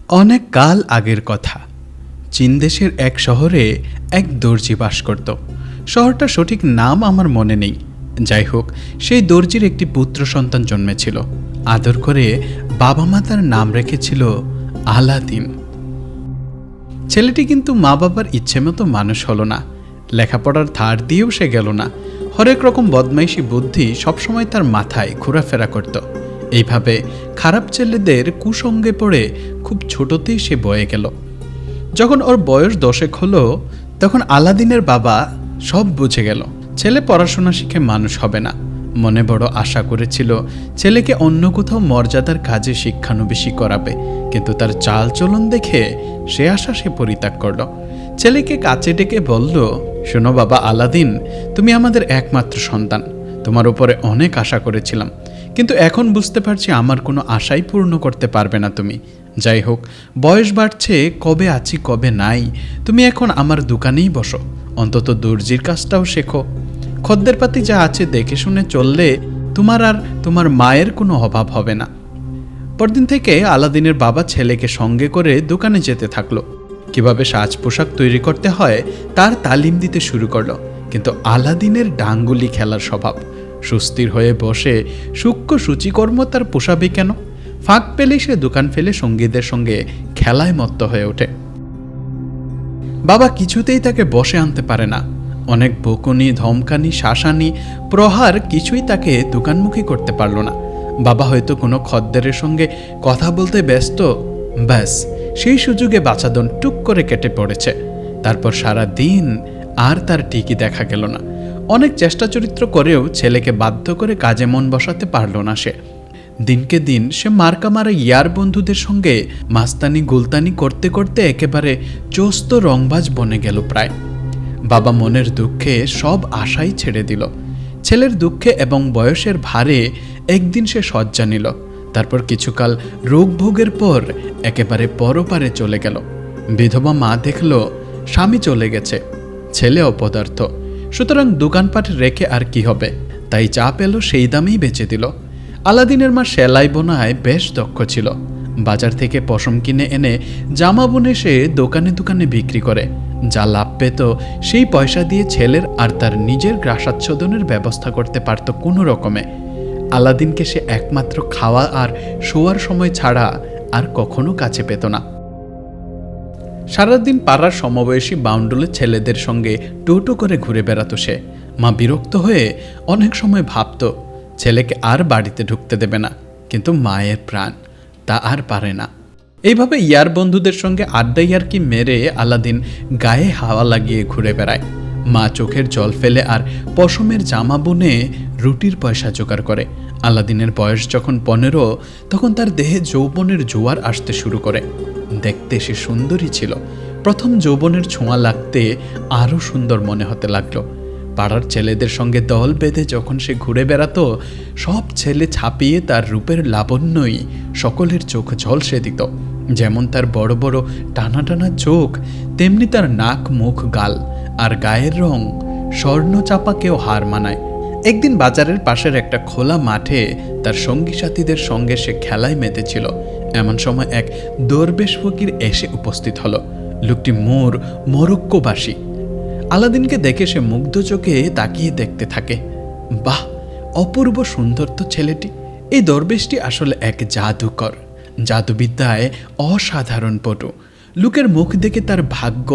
অনেক কাল আগের কথা। চীন দেশের এক শহরে এক দর্জি বাস করত। শহরটার সঠিক নাম আমার মনে নেই। যাই হোক, সেই দর্জির একটি পুত্র সন্তান জন্মেছিল। আদর করে বাবা মা তার নাম রেখেছিল আলাদিন। ছেলেটি কিন্তু মা বাবার ইচ্ছে মতো মানুষ হলো না। লেখাপড়ার ধার দিয়েও সে গেল না। হরেক রকম বদমাইশি বুদ্ধি সবসময় তার মাথায় ঘোরাফেরা করত। এইভাবে খারাপ ছেলেদের কুসঙ্গে পড়ে খুব ছোটতেই সে বয়ে গেল। যখন ওর বয়স 10 হলো, তখন আলাদিনের বাবা সব বুঝে গেল ছেলে পড়াশোনা শিখে মানুষ হবে না। মনে বড় আশা করেছিল ছেলেকে অন্য কোথাও মর্যাদার কাজে শিক্ষানবিশি করাবে, কিন্তু তার চালচলন দেখে সে আশা সে পরিত্যাগ করল। ছেলেকে কাছে ডেকে বলল, শোনো বাবা আলাদিন, তুমি আমাদের একমাত্র সন্তান। তোমার উপরে অনেক আশা করেছিলাম, কিন্তু এখন বুঝতে পারছি আমার কোনো আশাই পূর্ণ করতে পারবে না তুমি। যাই হোক, বয়স বাড়ছে, কবে আছি কবে নাই। তুমি এখন আমার দোকানেই বসো, অন্তত দর্জির কাজটাও শেখো। খদ্দের পাতি যা আছে দেখে শুনে চললে তোমার আর তোমার মায়ের কোনো অভাব হবে না। পরদিন থেকে আলাদিনের বাবা ছেলেকে সঙ্গে করে দোকানে যেতে থাকলো। কিভাবে সাজ পোশাক তৈরি করতে হয় তার তালিম দিতে শুরু করলো। কিন্তু আলাদিনের ডাঙ্গুলি খেলার স্বভাব। সুস্থির হয়ে বসে সূক্ষ্ম সূচিকর্ম তার পোষাবে কেন? ফাঁক পেলেই সে দোকান ফেলে সঙ্গীদের সঙ্গে খেলায় মত্ত হয়ে ওঠে। বাবা কিছুতেই তাকে বসে আনতে পারে না। অনেক বকুনি, ধমকানি, শাসানি, প্রহার কিছুই তাকে দোকানমুখী করতে পারল না। বাবা হয়তো কোনো খদ্দেরের সঙ্গে কথা বলতে ব্যস্ত, ব্যাস সেই সুযোগে বাছাধন টুক করে কেটে পড়েছে। তারপর সারা দিন আর তার টিকি দেখা গেল না। অনেক চেষ্টা চরিত্র করেও ছেলেকে বাধ্য করে কাজে মন বসাতে পারল না সে। দিনকে দিন সে মার্কামারা ইয়ার বন্ধুদের সঙ্গে মাস্তানি গুলতানি করতে করতে একেবারে চোস্ত রংবাজ বনে গেল প্রায়। বাবা মনের দুঃখে সব আশাই ছেড়ে দিল। ছেলের দুঃখে এবং বয়সের ভারে একদিন সে শয্যা নিল। তারপর কিছুকাল রোগ ভোগের পর একেবারে পরপারে চলে গেল। বিধবা মা দেখল স্বামী চলে গেছে, ছেলে অপদার্থ, সুতরাং দোকানপাট রেখে আর কি হবে, তাই যা পেল সেই দামেই বেচে দিল। আলাদিনের মা সেলাই বোনায় বেশ দক্ষ ছিল। বাজার থেকে পশম কিনে এনে জামা বুনে সে দোকানে দোকানে বিক্রি করে। যা লাভ পেত সেই পয়সা দিয়ে ছেলের আর তার নিজের গ্রাসাচ্ছাদনের ব্যবস্থা করতে পারত কোনো রকমে। আলাদিনকে সে একমাত্র খাওয়া আর শোয়ার সময় ছাড়া আর কখনো কাছে পেত না। সারাদিন পাড়ার সমবয়সী বাউন্ডুলে ছেলেদের সঙ্গে টোটো করে ঘুরে বেড়াতো সে। মা বিরক্ত হয়ে অনেক সময় ভাবত ছেলেকে আর বাড়িতে ঢুকতে দেবে না, কিন্তু মায়ের প্রাণ তা আর পারে না। এইভাবে ইয়ার বন্ধুদের সঙ্গে আড্ডা ইয়ারকি মেরে আলাদিন গায়ে হাওয়া লাগিয়ে ঘুরে বেড়ায়। মা চোখের জল ফেলে আর পশমের জামা বুনে রুটির পয়সা জোগাড় করে। আলাদিনের বয়স যখন 15, তখন তার দেহে যৌবনের জোয়ার আসতে শুরু করে। দেখতে সে সুন্দরী ছিল। প্রথম যৌবনের ছোঁয়া লাগতে আরও সুন্দর মনে হতে লাগলো। পাড়ার ছেলেদের সঙ্গে দল বেঁধে যখন সে ঘুরে বেড়াতো, সব ছেলে ছাপিয়ে তার রূপের লাবণ্যই সকলের চোখ ঝলসে দিত। যেমন তার বড় বড় টানা টানা চোখ, তেমনি তার নাক, মুখ, গাল আর গায়ের রং স্বর্ণ চাপাকেও হার মানায়। একদিন বাজারের পাশের একটা খোলা মাঠে তার সঙ্গী সাথীদের সঙ্গে সে খেলায় মেতেছিল। এমন সময় এক দরবেশ ফকির এসে উপস্থিত হলো। লোকটি মরক্কোবাসী। আলাদিনকে দেখে সে মুগ্ধ চোখে তাকিয়ে দেখতে থাকে। বাহ, অপূর্ব সুন্দর তো ছেলেটি। এই দরবেশটি আসলে এক জাদুকর, জাদুবিদ্যায় অসাধারণ পটু। লোকের মুখ দেখে তার ভাগ্য,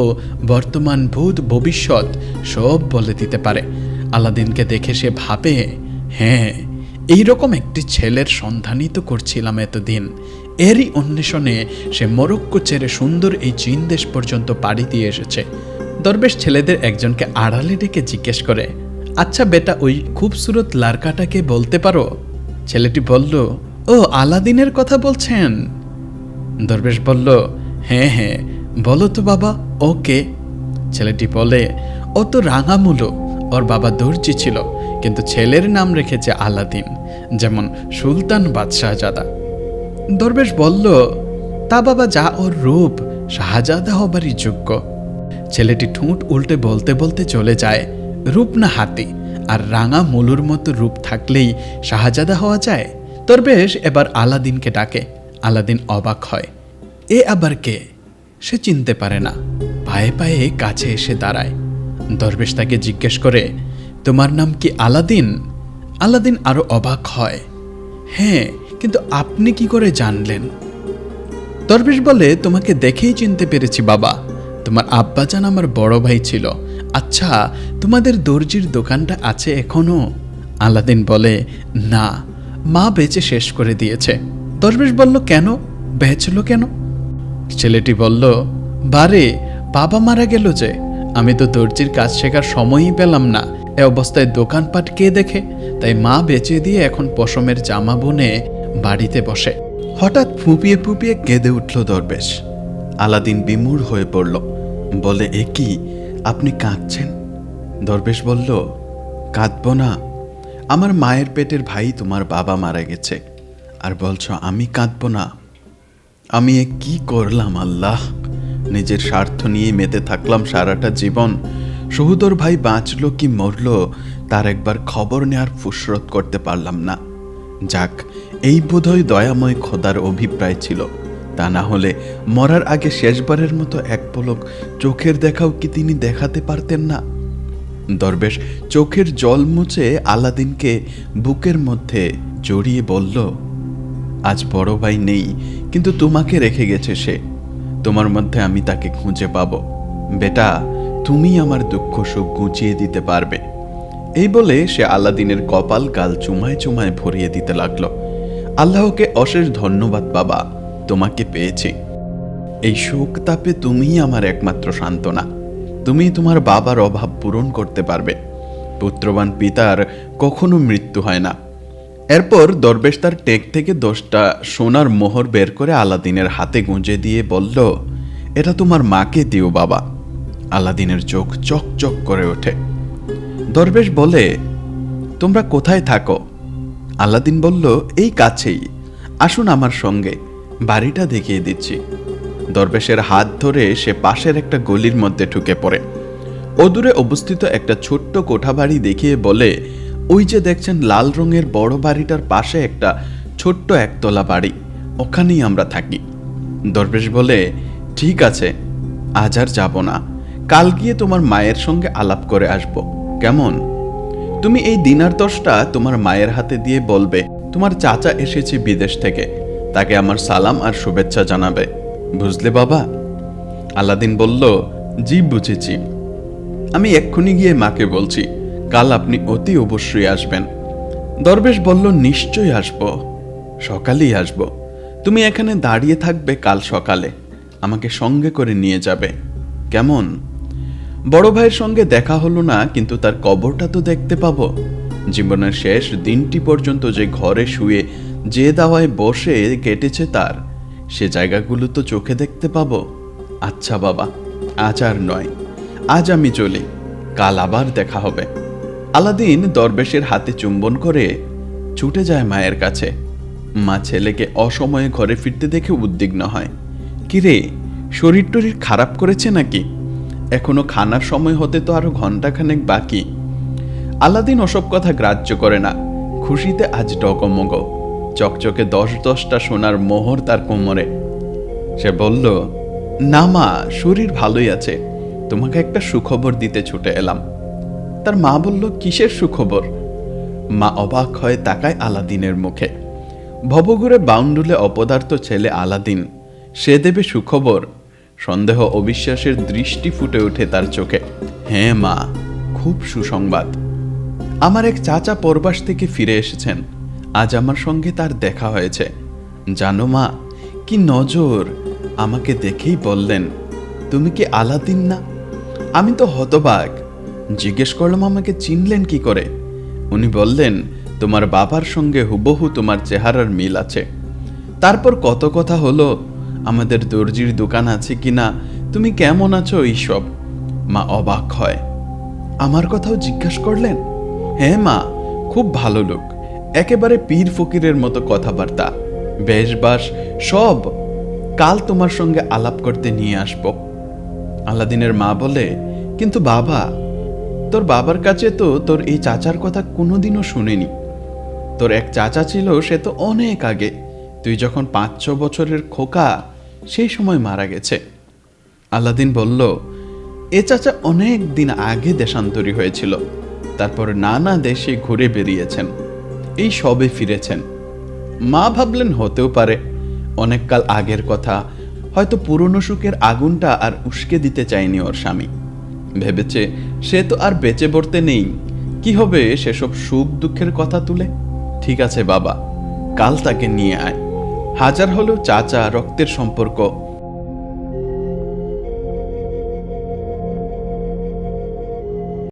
বর্তমান, ভূত, ভবিষ্যৎ সব বলে দিতে পারে। আলাদিনকে দেখে সে ভাবে, হ্যাঁ, এইরকম একটি ছেলের সন্ধানই তো করছিলাম এতদিন। এরই অন্বেষণে সে মরক্কো ছেড়ে সুন্দর এই চীন দেশ পর্যন্ত পাড়ি দিয়ে এসেছে। দরবেশ ছেলেদের একজনকে আড়ালে ডেকে জিজ্ঞেস করে, আচ্ছা বেটা, ওই খুবসুরত লারকাটাকে বলতে পারো? ছেলেটি বলল, ও আলাদিনের কথা বলছেন? দরবেশ বলল, হ্যাঁ হ্যাঁ, বলো তো বাবা, ওকে। ছেলেটি বলে, ও তো রাঙামুলো। ওর বাবা দর্জি ছিল, কিন্তু ছেলের নাম রেখেছে আলাদিন, যেমন সুলতান বাদশাহজাদা। দরবেশ বলল, তা বাবা, যা ওর রূপ, শাহজাদা হবারই যোগ্য। ছেলেটি ঠোঁট উল্টে বলতে বলতে চলে যায়, রূপ না হাতি, আর রাঙা মুলুর মতো রূপ থাকলেই শাহজাদা হওয়া যায়? দরবেশ এবার আলাদিনকে ডাকে। আলাদিন অবাক হয়, এ আবার কে? সে চিনতে পারে না। পায়ে পায়ে কাছে এসে দাঁড়ায়। দরবেশ তাকে জিজ্ঞেস করে, তোমার নাম কি আলাদিন? আলাদিন আরো অবাক হয়। হ্যাঁ, কিন্তু আপনি কি করে জানলেন? দরবেশ বলে, তোমাকে দেখেই চিনতে পেরেছি বাবা। তোমার আব্বাজান আমার বড় ভাই ছিল। আচ্ছা, তোমাদের দর্জির দোকানটা আছে এখনো? আলাদিন বলে, না, মা বেচে শেষ করে দিয়েছে। দরবেশ বলল, কেন? বেচলো কেন? ছেলেটি বলল, বারে, বাবা মারা গেল যে, আমি তো দর্জির কাজ শেখার সময়ই পেলাম না। এ অবস্থায় দোকানপাট কে দেখে? তাই মা বেচে দিয়ে এখন পশমের জামা বুনে বাড়িতে বসে। হঠাৎ ফুঁপিয়ে ফুঁপিয়ে কেঁদে উঠল দরবেশ। আলাদিন বিমূঢ় হয়ে পড়ল। বলে, এ কি, আপনি কাঁদছেন? দরবেশ বলল, কাঁদব না? আমার মায়ের পেটের ভাই তোমার বাবা মারা গেছে, আর বলছো আমি কাঁদব না? আমি এ কি করলাম আল্লাহ! নিজের স্বার্থ নিয়ে মেতে থাকলাম সারাটা জীবন। সহোদর ভাই বাঁচলো কি মরল তার একবার খবর নেওয়ার ফুসরত করতে পারলাম না। যাক, এই বোধহয় দয়াময় খোদার অভিপ্রায় ছিল। তা না হলে মরার আগে শেষবারের মতো এক পলক চোখের দেখাও কি তিনি দেখাতে পারতেন না? দরবেশ চোখের জল মুছে আলাদিনকে বুকের মধ্যে জড়িয়ে বলল, আজ বড় ভাই নেই, কিন্তু তোমাকে রেখে গেছে সে। তোমার মধ্যে আমি তাকে খুঁজে পাবো। বেটা, তুমি আমার দুঃখ সুখ গুছিয়ে দিতে পারবে। এই বলে সে আলাদিনের কপাল গাল চুমায় চুমায় ভরিয়ে দিতে লাগলো। আল্লাহকে অশেষ ধন্যবাদ বাবা, তোমাকে পেয়েছি। এই শোক তাপে তুমিই আমার একমাত্র সান্ত্বনা। তুমি তোমার বাবার অভাব পূরণ করতে পারবে। পুত্রবান পিতার কখনো মৃত্যু হয় না। এরপর দরবেশ তার টেক থেকে 10টা সোনার মোহর বের করে আলাদিনের হাতে গুঁজে দিয়ে বলল, এটা তোমার মাকে দিও বাবা। আলাদিনের চোখ চকচক করে ওঠে। দরবেশ বলে, তোমরা কোথায় থাকো? আলাদিন বলল, এই কাছেই, আসুন আমার সঙ্গে, বাড়িটা দেখিয়ে দিচ্ছি। দরবেশের হাত ধরে সে পাশের একটা গলির মধ্যে ঢুকে পড়ে। অদূরে অবস্থিত একটা ছোট্ট কোঠাবাড়ি দেখিয়ে বলে, ওই যে দেখছেন লাল রঙের বড় বাড়িটার পাশে একটা ছোট্ট একতলা বাড়ি, ওখানেই আমরা থাকি। দরবেশ বলে, ঠিক আছে, আজ আর যাব না, কাল গিয়ে তোমার মায়ের সঙ্গে আলাপ করে আসব, কেমন? তুমি এই দিনার 10টা তোমার মায়ের হাতে দিয়ে বলবে তোমার চাচা এসেছে বিদেশ থেকে, তাকে আমার সালাম আর শুভেচ্ছা জানাবে, বুঝলে বাবা? আলাদিন বলল, জি বুঝেছি। আমি এক্ষুনি গিয়ে মাকে বলছি, কাল আপনি অতি অবশ্যই আসবেন। দরবেশ বলল, নিশ্চয়ই আসব, সকালেই আসব। তুমি এখানে দাঁড়িয়ে থাকবে, কাল সকালে আমাকে সঙ্গে করে নিয়ে যাবে, কেমন? বড় ভাইয়ের সঙ্গে দেখা হলো না, কিন্তু তার কবরটা তো দেখতে পাবো। জীবনের শেষ দিনটি পর্যন্ত যে ঘরে শুয়ে যে দাওয়ায় বসে কেটেছে তার, সে জায়গাগুলো তো চোখে দেখতে পাবো। আচ্ছা বাবা, আজ আর নয়, আজ আমি চলি, কাল আবার দেখা হবে। আলাদিন দরবেশের হাতে চুম্বন করে ছুটে যায় মায়ের কাছে। মা ছেলেকে অসময়ে ঘরে ফিরতে দেখে উদ্বিগ্ন হয়। কিরে, শরীর টরীর খারাপ করেছে নাকি? এখনো খানার সময় হতে তো আরো ঘন্টাখানেক বাকি। আলাদিন ওসব কথা গ্রাহ্য করে না। খুশিতে আজ ডগমগ, চকচকে 10-10টা সোনার মোহর তার কোমরে। সে বলল, না মা, শরীর ভালোই আছে, তোমাকে একটা সুখবর দিতে ছুটে এলাম। তার মা বলল, কিসের সুখবর? মা অবাক হয়ে তাকায় আলাদিনের মুখে। ভবঘুরে বাউন্ডুলে অপদার্থ ছেলে আলাদিন, সে দেবে সুখবর? সন্দেহ অবিশ্বাসের দৃষ্টি ফুটে ওঠে তার চোখে। হ্যাঁ মা, খুব সুসংবাদ। আমার এক চাচা পরবাস থেকে ফিরে এসেছেন, আজ আমার সঙ্গে তার দেখা হয়েছে। জানো মা, কি নজর! আমাকে দেখেই বললেন, তুমি কি আলাদিন না? আমি তো হতবাক, জিজ্ঞেস করলাম আমাকে চিনলেন কি করে? উনি বললেন, তোমার বাবার সঙ্গে হুবহু তোমার চেহারার মিল আছে। তারপর কত কথা হলো, আমাদের দর্জির দোকান আছে কিনা, তুমি কেমন আছো, এইসব। মা অবাক হয়। আমার কথাও জিজ্ঞেস করলেন? হ্যাঁ মা, খুব ভালো লোক, একেবারে পীর ফকিরের মতো কথাবার্তা, বেশবাস সব। কাল তোমার সঙ্গে আলাপ করতে নিয়ে আসব। আলাদিনের মা বলে, কিন্তু বাবা, তোর বাবার কাছে তো তোর এই চাচার কথা কোনোদিনও শুনিনি। তোর এক চাচা ছিল, সে তো অনেক আগে, তুই যখন 5-6 বছরের খোকা, সেই সময় মারা গেছে। আলাদিন বলল, এ চাচা অনেক দিন আগে দেশান্তরী হয়েছিল, তারপর নানা দেশে ঘুরে বেরিয়েছেন, এই সবে ফিরেছেন। মা ভাবলেন হতেও পারে অনেক কাল আগের কথা, হয়তো পুরনো সুখের আগুনটা আর উস্কে দিতে চায়নি ওর স্বামী। ভেবেছে সে তো আর বেঁচে পড়তে নেই, কি হবে সেসব সুখ দুঃখের কথা তুলে। ঠিক আছে বাবা, কাল তাকে নিয়ে আয়। হাজার হলেও চাচা, রক্তের সম্পর্ক,